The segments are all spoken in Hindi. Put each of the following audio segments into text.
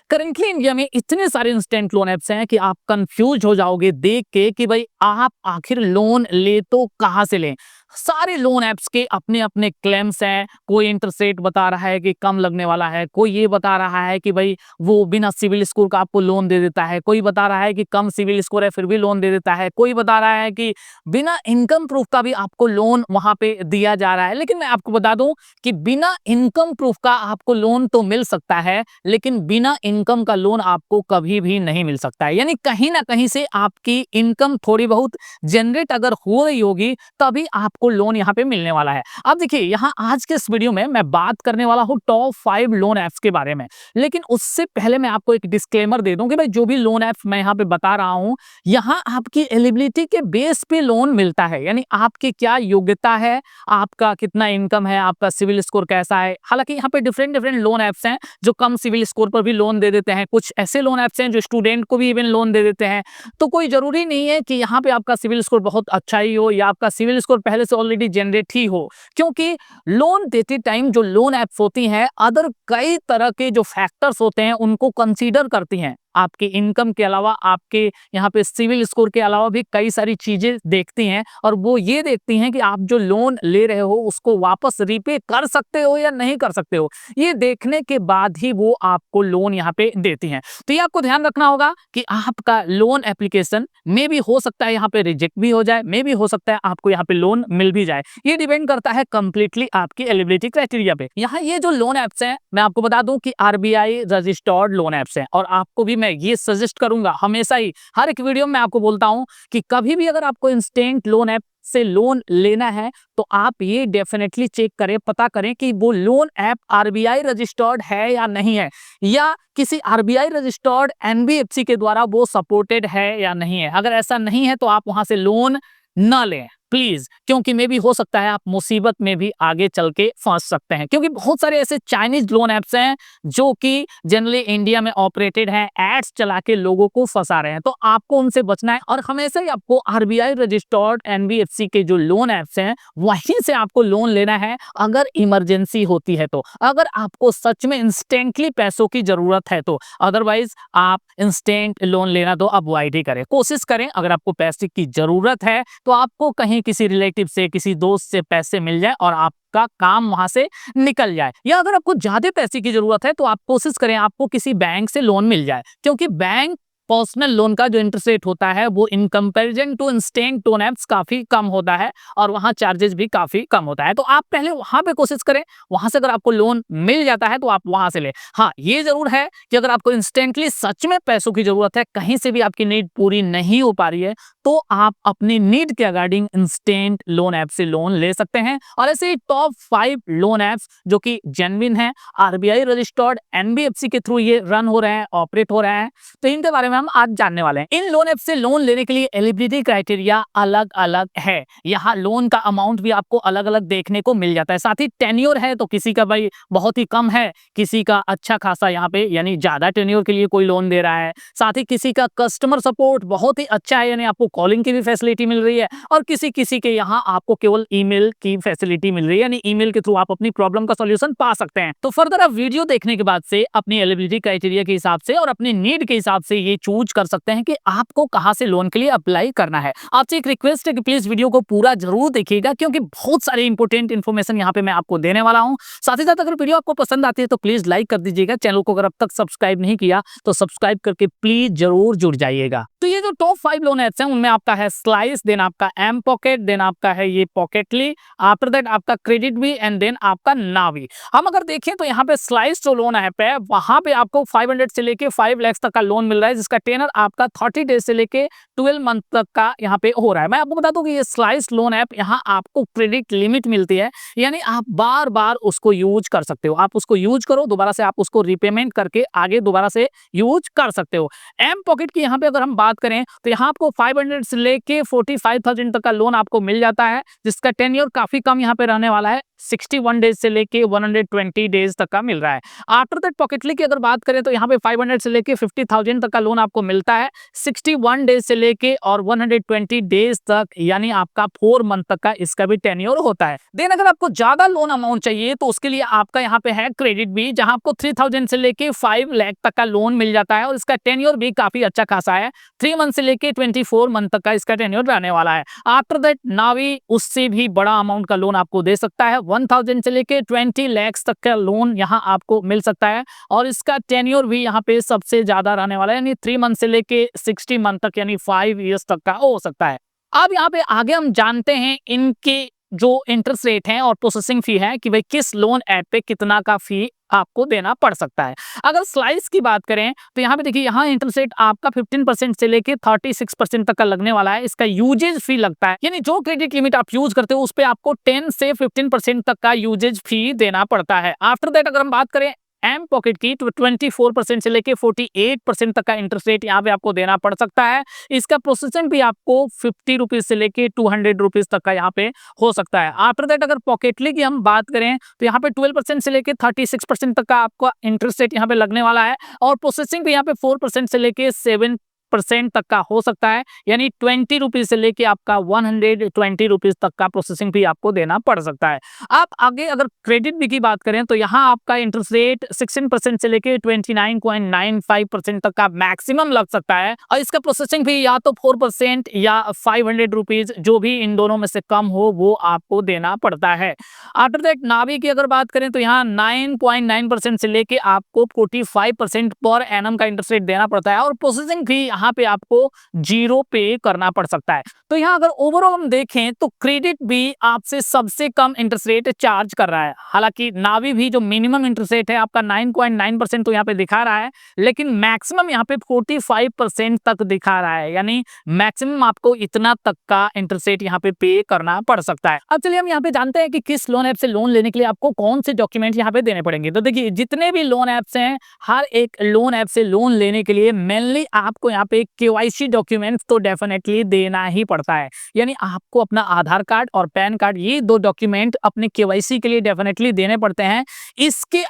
करेंटली इंडिया में इतने सारे इंस्टेंट लोन ऐप्स हैं कि आप कंफ्यूज हो जाओगे देख के कि भाई आप आखिर लोन ले तो कहां से लें। सारे लोन ऐप्स के अपने अपने क्लेम्स हैं। कोई इंटरेस्ट रेट बता रहा है कि कम लगने वाला है, कोई ये बता रहा है कि भाई वो बिना सिविल स्कोर का आपको लोन दे देता है, कोई बता रहा है कि कम सिविल स्कोर है फिर भी लोन दे देता है, कोई बता रहा है कि बिना इनकम प्रूफ का भी आपको लोन वहां पे दिया जा रहा है। लेकिन मैं आपको बता दूं कि बिना इनकम प्रूफ का आपको लोन तो मिल सकता है, लेकिन बिना इनकम का लोन आपको कभी भी नहीं मिल सकता है। यानी कहीं ना कहीं से आपकी इनकम थोड़ी बहुत जनरेट अगर हो रही होगी तभी आपको लोन यहाँ पे मिलने वाला है। अब देखिए यहाँ आज के इस वीडियो में मैं बात करने वाला हूँ टॉप 5 लोन ऐप्स के बारे में। लेकिन उससे पहले मैं आपको एक डिस्क्लेमर दे दूं कि भाई जो भी लोन ऐप्स मैं यहाँ पे बता रहा हूँ, यहाँ आपकी एलिजिबिलिटी के बेस पे लोन मिलता है। यानी आपकी क्या योग्यता है, आपका कितना इनकम है, आपका सिविल स्कोर कैसा है। हालांकि यहाँ पे डिफरेंट डिफरेंट लोन ऐप्स हैं जो कम सिविल स्कोर पर भी लोन दे देते हैं, कुछ ऐसे लोन ऐप्स हैं जो स्टूडेंट को भी इवन लोन दे देते हैं। तो कोई जरूरी नहीं है कि यहाँ पे आपका सिविल स्कोर बहुत अच्छा ही हो या आपका सिविल स्कोर पहले से ऑलरेडी जनरेट ही हो, क्योंकि लोन देते टाइम जो लोन ऐप्स होती हैं अदर कई तरह के जो फैक्टर्स होते हैं उनको कंसीडर करती हैं। आपके इनकम के अलावा, आपके यहाँ पे सिविल स्कोर के अलावा भी कई सारी चीजें देखती हैं और वो ये देखती हैं कि आप जो लोन ले रहे हो उसको वापस रीपे कर सकते हो या नहीं कर सकते हो। ये देखने के बाद ही वो आपको लोन यहाँ पे देती हैं। तो ये आपको ध्यान रखना होगा कि आपका लोन एप्लीकेशन में भी हो सकता है यहाँ पे रिजेक्ट भी हो जाए, में भी हो सकता है आपको यहाँ पे लोन मिल भी जाए। ये डिपेंड करता है कंप्लीटली आपकी एलिजिबिलिटी क्राइटेरिया पे। यहाँ ये जो लोन ऐप्स हैं मैं आपको बता दूं कि आरबीआई रजिस्टर्ड लोन ऐप्स हैं और आपको भी मैं ये सजेस्ट करूंगा हमेशा ही, हर एक वीडियो में आपको बोलता हूं कि कभी भी अगर आपको इंस्टेंट लोन ऐप से लोन लेना है तो आप ये डेफिनेटली चेक करें, पता करें कि वो लोन ऐप आरबीआई रजिस्टर्ड है या नहीं है, या किसी आरबीआई रजिस्टर्ड एनबीएफसी के द्वारा वो सपोर्टेड है या नहीं है। अगर ऐसा नहीं है तो आप वहां से लोन ना लें प्लीज, क्योंकि मे भी हो सकता है आप मुसीबत में भी आगे चल के फंस सकते हैं। क्योंकि बहुत सारे ऐसे चाइनीज लोन ऐप्स हैं जो कि जनरली इंडिया में ऑपरेटेड हैं, एड्स चला के लोगों को फंसा रहे हैं, तो आपको उनसे बचना है। और हमेशा ही आपको आरबीआई रजिस्टर्ड एनबीएफसी के जो लोन ऐप्स हैं वहीं से आपको लोन लेना है अगर इमरजेंसी होती है तो, अगर आपको सच में इंस्टेंटली पैसों की जरूरत है तो। अदरवाइज आप इंस्टेंट लोन लेना तो अवॉइड ही करें। कोशिश करें अगर आपको पैसे की जरूरत है तो आपको कहीं किसी रिलेटिव से, किसी दोस्त से पैसे मिल जाए और आपका काम वहां से निकल जाए। या अगर आपको ज्यादा पैसे की जरूरत है तो आप कोशिश करें आपको किसी बैंक से लोन मिल जाए, क्योंकि बैंक पर्सनल लोन का जो इंटरेस्ट रेट होता है वो in comparison to instant loan apps काफी कम होता है और वहां चार्जेस भी काफी कम होता है। तो आप पहले वहां पे कोशिश करें, वहां से अगर आपको लोन मिल जाता है तो आप वहां से ले। हाँ, ये जरूर है कि अगर आपको इंस्टेंटली सच में पैसों की जरूरत है, कहीं से भी आपकी नीड पूरी नहीं हो पा रही है, तो आप अपनी नीड के अकॉर्डिंग इंस्टेंट लोन ऐप से लोन ले सकते हैं। और ऐसे ही टॉप 5 लोन ऐप्स जो कि जेन्युइन है, आरबीआई रजिस्टर्ड एनबीएफसी के थ्रू ये रन हो रहे हैं, ऑपरेट हो रहे हैं, तो इनके बारे में हम आज जानने वाले हैं। इन लोन ऐप से लोन लेने के लिए एलिजिबिलिटी क्राइटेरिया अलग अलग है। यहाँ लोन का अमाउंट भी आपको अलग अलग देखने को मिल जाता है। साथ ही टेन्योर है, तो किसी का भाई बहुत ही कम है, किसी का अच्छा खासा यहाँ पे यानी ज्यादा टेन्योर के लिए कोई लोन दे रहा है। साथ ही किसी का कस्टमर सपोर्ट बहुत ही अच्छा है, यानी आपको कॉलिंग की भी फैसिलिटी मिल रही है, और किसी किसी के यहाँ आपको केवल ईमेल की फैसिलिटी मिल रही है, यानी ईमेल के थ्रू आप अपनी प्रॉब्लम का सॉल्यूशन पा सकते हैं। तो फर्दर आप वीडियो देखने के बाद से अपनी एलिजिबिलिटी क्राइटेरिया के हिसाब से और अपनी नीड के हिसाब से ये चूज कर सकते हैं कि आपको कहां से लोन के लिए अप्लाई करना है। आपसे एक रिक्वेस्ट है कि प्लीज वीडियो को पूरा जरूर देखिएगा, क्योंकि बहुत सारे इंपोर्टेंट इन्फॉर्मेशन यहाँ पे मैं आपको देने वाला हूँ। साथ ही साथ अगर वीडियो आपको पसंद आती है तो प्लीज लाइक कर दीजिएगा। चैनल को अगर अब तक सब्सक्राइब नहीं किया तो सब्सक्राइब करके प्लीज जरूर जुड़ जाइएगा। तो ये जो टॉप 5 लोन ऐप्स हैं उनमें आपका है स्लाइस, देन आपका एम पॉकेट, देन आपका है ये पॉकेटली, आफ्टर दैट आपका क्रेडिट भी, एंड देन आपका नावी। हम अगर देखें तो यहाँ पे स्लाइस जो लोन ऐप है वहां पे आपको 500 से लेके 5 लाख तक का लोन मिल रहा है, जिसका टेनर आपका 30 डेज से लेके 12 मंथ तक का यहाँ पे हो रहा है। मैं आपको बता दूं कि ये स्लाइस लोन ऐप यहाँ आपको क्रेडिट लिमिट मिलती है, यानी आप बार बार उसको यूज कर सकते हो। आप उसको यूज करो, दोबारा से आप उसको रिपेमेंट करके आगे दोबारा से यूज कर सकते हो। एम पॉकेट की यहाँ पे अगर हम बात करें तो यहाँ आपको 500 500 से लेके 45,000 तक का लोन आपको मिल जाता है, जिसका टेन्योर काफी कम यहाँ पे रहने वाला है, 61 डेज से लेके 120 डेज तक का मिल रहा है। आफ्टर दैट पॉकेटली की अगर बात करें तो यहाँ पे 500 से लेके 50,000 तक का लोन आपको मिलता है, 61 डेज से लेके और 120 डेज तक, यानी आपका 4 मंथ तक का इसका भी टेन्योर होता है। देन अगर आपको ज्यादा लोन अमाउंट चाहिए तो उसके लिए आपका यहाँ पे है क्रेडिट बी, जहां आपको 3,000 से लेके 5 लाख तक का लोन मिल जाता है और इसका टेन्योर भी काफी अच्छा खासा है, 3 मंथ से लेके 24 मंथ तक का इसका टेन्योर रहने वाला है। आफ्टर दैट नावी उससे भी बड़ा अमाउंट का लोन आपको दे सकता है, 1,000 से लेके 20 लाख तक का लोन यहाँ आपको मिल सकता है और इसका टेन्योर भी यहाँ पे सबसे ज्यादा रहने वाला है, यानी 3 मंथ से लेके 60 मंथ तक, यानी 5 ईयर्स तक का हो सकता है। अब यहाँ पे आगे हम जानते हैं इनके जो इंटरेस्ट रेट है और प्रोसेसिंग फी है कि भाई किस लोन ऐप पे कितना का फी आपको देना पड़ सकता है। अगर स्लाइस की बात करें तो यहाँ पे देखिए, यहाँ इंटरेस्ट रेट आपका 15% से लेके 36% तक का लगने वाला है। इसका यूजेज फी लगता है, यानी जो क्रेडिट लिमिट आप यूज करते हो उस पे आपको 10 से 15% तक का यूजेज फी देना पड़ता है। आफ्टर दैट अगर हम बात करें एम पॉकेट की तो 24% से लेके 48% तक का इंटरेस्ट रेट यहाँ पे आपको देना पड़ सकता है। इसका प्रोसेसिंग भी आपको 50 रुपीज से लेके 200 रुपीज तक का यहाँ पे हो सकता है। आफ्टर दैट अगर पॉकेटली की हम बात करें तो यहाँ पे 12% से लेके 36% तक का आपका इंटरेस्ट रेट यहाँ पे लगने वाला है और प्रोसेसिंग भी यहाँ पे 4% से लेके 7% तक का हो सकता है, यानी 20 रुपीज से लेके आपका 120 रुपीज तक का प्रोसेसिंग भी आपको देना पड़ सकता है। आप आगे अगर क्रेडिट बी की बात करें तो यहाँ आपका इंटरेस्ट रेट 16% से लेके 29.95% तक का मैक्सिमम लग सकता है और इसका प्रोसेसिंग भी या तो 4% या 500 रुपीज, जो भी इन दोनों में से कम हो वो आपको देना पड़ता है। आफ्टर दैट नावी की अगर बात करें तो यहाँ 9.9% से लेके आपको 45% पर एनम का इंटरेस्ट रेट देना पड़ता है और प्रोसेसिंग फी यहाँ पे आपको 0 पे करना पड़ सकता है। तो यहाँ अगर ओवरऑल हम देखें तो क्रेडिट भी आपसे सबसे कम इंटरेस्ट रेट चार्ज कर रहा है। हालांकि नावी भी जो मिनिमम इंटरेस्ट रेट है आपका 9.9% तो यहाँ पे दिखा रहा है, लेकिन मैक्सिमम यहाँ पे 45% तक दिखा रहा है, यानी मैक्सिमम आपको इतना तक का इंटरेस्ट रेट यहाँ पे करना पड़ सकता है। अब चलिए हम यहाँ पे जानते हैं कि किस लोन ऐप से लोन लेने के लिए आपको कौन से डॉक्यूमेंट यहाँ पे देने पड़ेंगे। तो देखिए, जितने भी लोन ऐप्स हैं, हर एक लोन ऐप से लोन लेने के लिए मेनली आपको यहाँ पे केवाईसी डॉक्यूमेंट तो डेफिनेटली देना ही पड़ता है, यानी आपको अपना आधार कार्ड और पैन कार्ड, ये 2 डॉक्यूमेंट अपने केवाईसी के लिए डेफिनेटली देने पड़ते हैं। इसके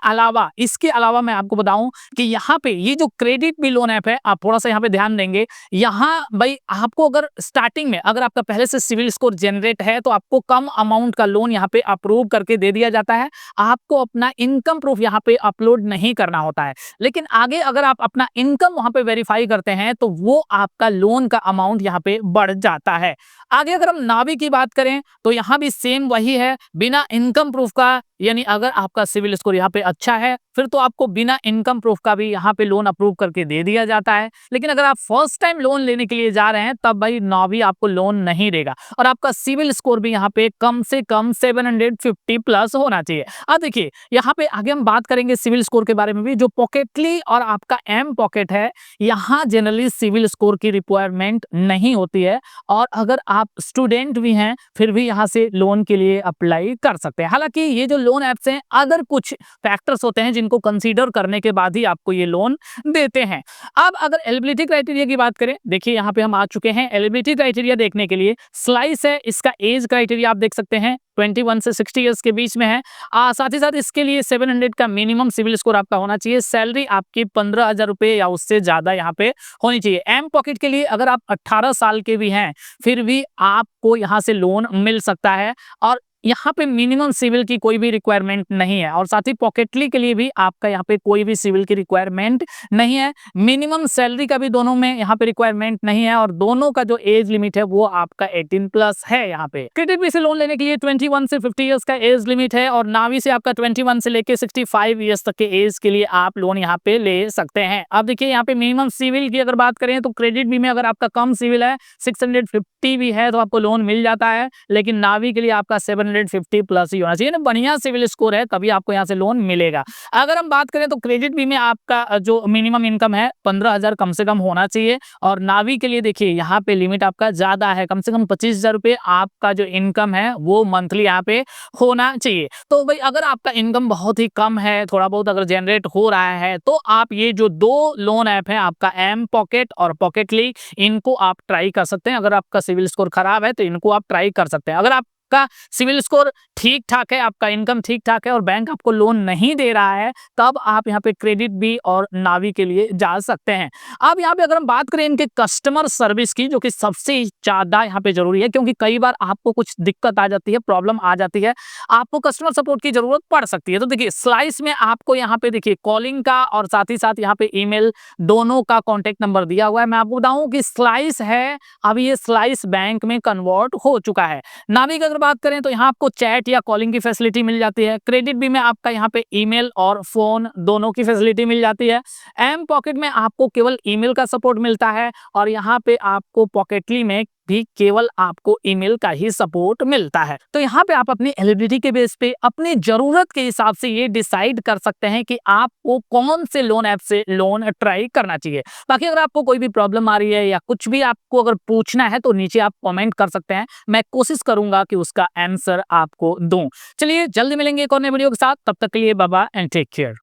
अलावा मैं आपको बताऊं कि यहाँ पे ये जो क्रेडिट बी लोन ऐप है, आप थोड़ा सा यहाँ पे ध्यान देंगे। यहाँ भाई आपको अगर स्टार्टिंग में अगर आपका पहले से सिविल स्कोर जनरेट है तो आपको कम अमाउंट का लोन यहाँ पे अप्रूव करके दे दिया जाता है। आपको अपना इनकम प्रूफ यहाँ पे अपलोड नहीं करना होता है, लेकिन आगे अगर आप अपना इनकम वहां पे वेरीफाई करते हैं तो वो आपका लोन का अमाउंट यहाँ पे बढ़ जाता है। आगे अगर हम नावी की बात करें तो यहाँ भी सेम वही है, बिना इनकम प्रूफ का, यानी अगर आपका सिविल स्कोर यहाँ पे अच्छा है फिर तो आपको बिना इनकम प्रूफ का भी यहाँ पे लोन अप्रूव करके दे दिया जाता है। लेकिन अगर आप फर्स्ट टाइम लोन लेने के लिए जा रहे हैं तब भाई नावी आपको लोन नहीं देगा और आपका सिविल स्कोर भी यहाँ पे कम से कम 750 प्लस होना चाहिए। अब देखिए, यहाँ पे आगे हम बात करेंगे सिविल स्कोर के बारे में भी। जो पॉकेटली और आपका एम पॉकेट है, यहाँ जनरली सिविल स्कोर की रिक्वायरमेंट नहीं होती है और अगर आप स्टूडेंट भी हैं फिर भी यहाँ से लोन के लिए अप्लाई कर सकते हैं। हालांकि ये जो लोन ऐप्स हैं, अदर कुछ फैक्टर्स होते हैं जिनको कंसीडर करने के बाद ही आपको ये लोन देते हैं। अब अगर एलिजिबिलिटी क्राइटेरिया की बात करें, देखिए यहाँ पे हम आ चुके हैं एलिजिबिलिटी क्राइटेरिया देखने के लिए। स्लाइस है, इसका एज क्राइटेरिया आप देख सकते हैं 21 से 60 इयर्स के बीच में है। साथ ही साथ इसके लिए 700 का मिनिमम सिविल स्कोर आपका होना चाहिए। सैलरी आपकी 15,000 रुपए या उससे ज्यादा यहाँ पे होनी चाहिए। एम पॉकेट के लिए अगर आप 18 साल के भी हैं फिर भी आपको यहाँ से लोन मिल सकता है और यहाँ पे मिनिमम सिविल की कोई भी रिक्वायरमेंट नहीं है और साथ ही पॉकेटली के लिए भी आपका यहाँ पे कोई भी सिविल की रिक्वायरमेंट नहीं है। मिनिमम सैलरी का भी दोनों में यहाँ पे रिक्वायरमेंट नहीं है और दोनों का जो एज लिमिट है वो आपका 18 प्लस है। यहाँ पे क्रेडिट बी से लोन लेने के लिए 21 से 50 इयर्स का एज लिमिट है और नावी से आपका 21 से लेके 65 इयर्स तक के एज के लिए आप लोन यहाँ पे ले सकते हैं। अब देखिए, यहाँ पे मिनिमम सिविल की अगर बात करें तो क्रेडिट बी में अगर आपका कम सिविल है, 650 भी है तो आपको लोन मिल जाता है, लेकिन नावी के लिए आपका 750 750 प्लस ही होना चाहिए ना, बढ़िया सिविल स्कोर है तभी आपको यहाँ से लोन मिलेगा। अगर हम बात करें तो क्रेडिट बी में आपका जो मिनिमम इनकम है 15,000 कम से कम होना चाहिए, और नावी के लिए देखिए यहाँ पे लिमिट आपका ज्यादा है, कम से कम 25,000 रुपए आपका जो इनकम है वो मंथली यहाँ पे होना चाहिए। तो भाई अगर आपका इनकम बहुत ही कम है, थोड़ा बहुत अगर जनरेट हो रहा है, तो आप ये जो दो लोन ऐप है आपका एम पॉकेट और पॉकेटली, इनको आप ट्राई कर सकते हैं। अगर आपका सिविल स्कोर खराब है तो इनको आप ट्राई कर सकते हैं। अगर आपका सिविल स्कोर ठीक ठाक है, आपका इनकम ठीक ठाक है और बैंक आपको लोन नहीं दे रहा है, तब आप यहाँ पे क्रेडिट बी और नावी के लिए जा सकते हैं। अब यहाँ पे अगर हम बात करें इनके कस्टमर सर्विस की, जो कि सबसे ज्यादा यहाँ पे जरूरी है, क्योंकि कई बार आपको कुछ दिक्कत आ जाती है, प्रॉब्लम आ जाती है, आपको कस्टमर सपोर्ट की जरूरत पड़ सकती है। तो देखिए स्लाइस में आपको यहाँ पे देखिए कॉलिंग का और साथ ही साथ यहाँ पे ईमेल दोनों का कॉन्टेक्ट नंबर दिया हुआ है। मैं आपको बताऊं कि स्लाइस है अभी ये स्लाइस बैंक में कन्वर्ट हो चुका है। नावी की अगर बात करें तो यहाँ आपको चैट या कॉलिंग की फैसिलिटी मिल जाती है। क्रेडिट बी में आपका यहाँ पे ईमेल और फोन दोनों की फैसिलिटी मिल जाती है। एम पॉकेट में आपको केवल ईमेल का सपोर्ट मिलता है, और यहाँ पे आपको पॉकेटली में भी केवल आपको ईमेल का ही सपोर्ट मिलता है। तो यहाँ पे आप अपनी एलिजिबिलिटी के बेस पे अपनी जरूरत के हिसाब से ये डिसाइड कर सकते हैं कि आपको कौन से लोन ऐप से लोन ट्राई करना चाहिए। बाकी अगर आपको कोई भी प्रॉब्लम आ रही है या कुछ भी आपको अगर पूछना है तो नीचे आप कमेंट कर सकते हैं, मैं कोशिश करूंगा कि उसका आंसर आपको दूं। चलिए जल्दी मिलेंगे एक और नए वीडियो के साथ, तब तक के लिए bye bye and take care.